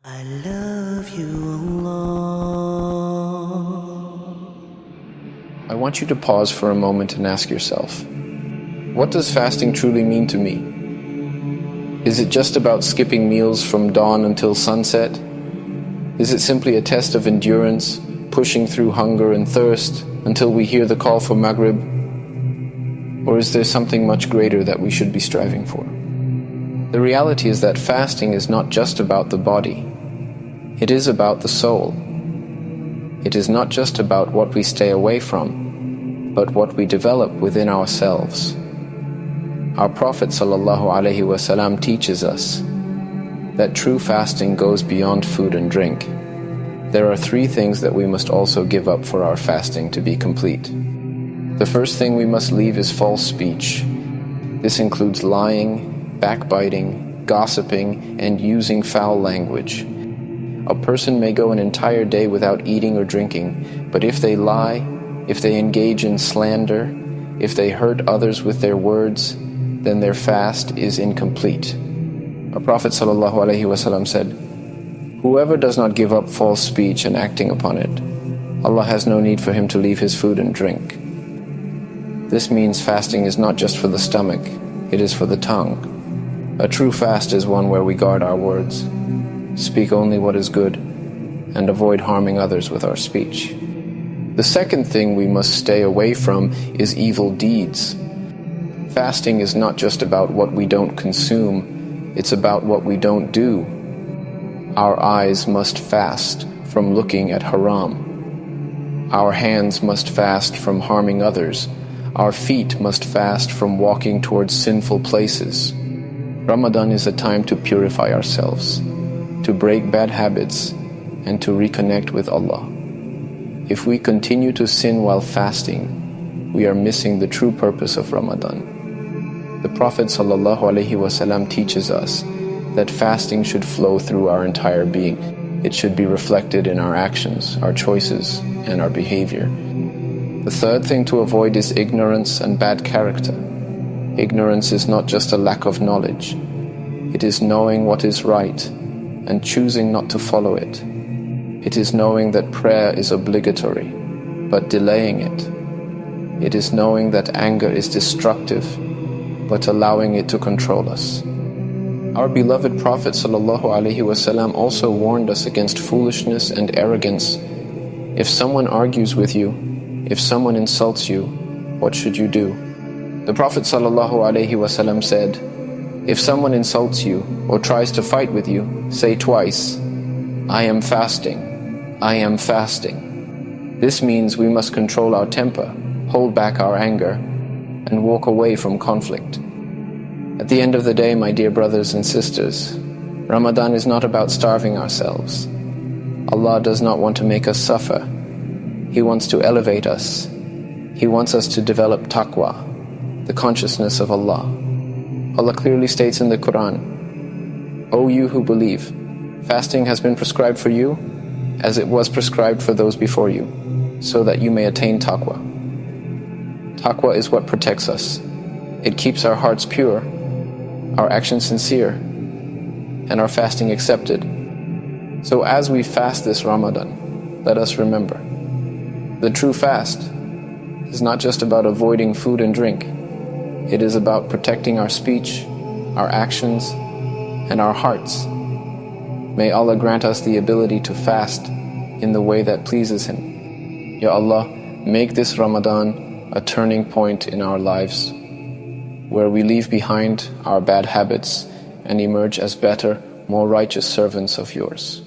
I love you, Allah. I want you to pause for a moment and ask yourself, what does fasting truly mean to me? Is it just about skipping meals from dawn until sunset? Is it simply a test of endurance, pushing through hunger and thirst until we hear the call for Maghrib? Or is there something much greater that we should be striving for? The reality is that fasting is not just about the body. It is about the soul. It is not just about what we stay away from, but what we develop within ourselves. Our Prophet ﷺ teaches us that true fasting goes beyond food and drink. There are three things that we must also give up for our fasting to be complete. The first thing we must leave is false speech. This includes lying, backbiting, gossiping, and using foul language. A person may go an entire day without eating or drinking, but if they lie, if they engage in slander, if they hurt others with their words, then their fast is incomplete. Our Prophet ﷺ said, "Whoever does not give up false speech and acting upon it, Allah has no need for him to leave his food and drink." This means fasting is not just for the stomach, it is for the tongue. A true fast is one where we guard our words, speak only what is good, and avoid harming others with our speech. The second thing we must stay away from is evil deeds. Fasting is not just about what we don't consume, it's about what we don't do. Our eyes must fast from looking at haram. Our hands must fast from harming others. Our feet must fast from walking towards sinful places. Ramadan is a time to purify ourselves, to break bad habits, and to reconnect with Allah. If we continue to sin while fasting, we are missing the true purpose of Ramadan. The Prophet ﷺ teaches us that fasting should flow through our entire being. It should be reflected in our actions, our choices, and our behavior. The third thing to avoid is ignorance and bad character. Ignorance is not just a lack of knowledge. It is knowing what is right and choosing not to follow it. It is knowing that prayer is obligatory, but delaying it. It is knowing that anger is destructive, but allowing it to control us. Our beloved Prophet ﷺ also warned us against foolishness and arrogance. If someone argues with you, if someone insults you, what should you do? The Prophet ﷺ said, "If someone insults you or tries to fight with you, say twice, 'I am fasting, I am fasting.'" This means we must control our temper, hold back our anger, and walk away from conflict. At the end of the day, my dear brothers and sisters, Ramadan is not about starving ourselves. Allah does not want to make us suffer. He wants to elevate us. He wants us to develop taqwa, the consciousness of Allah. Allah clearly states in the Quran, "O you who believe, fasting has been prescribed for you as it was prescribed for those before you, so that you may attain taqwa." Taqwa is what protects us. It keeps our hearts pure, our actions sincere, and our fasting accepted. So as we fast this Ramadan, let us remember, the true fast is not just about avoiding food and drink. It is about protecting our speech, our actions, and our hearts. May Allah grant us the ability to fast in the way that pleases Him. Ya Allah, make this Ramadan a turning point in our lives, where we leave behind our bad habits and emerge as better, more righteous servants of Yours.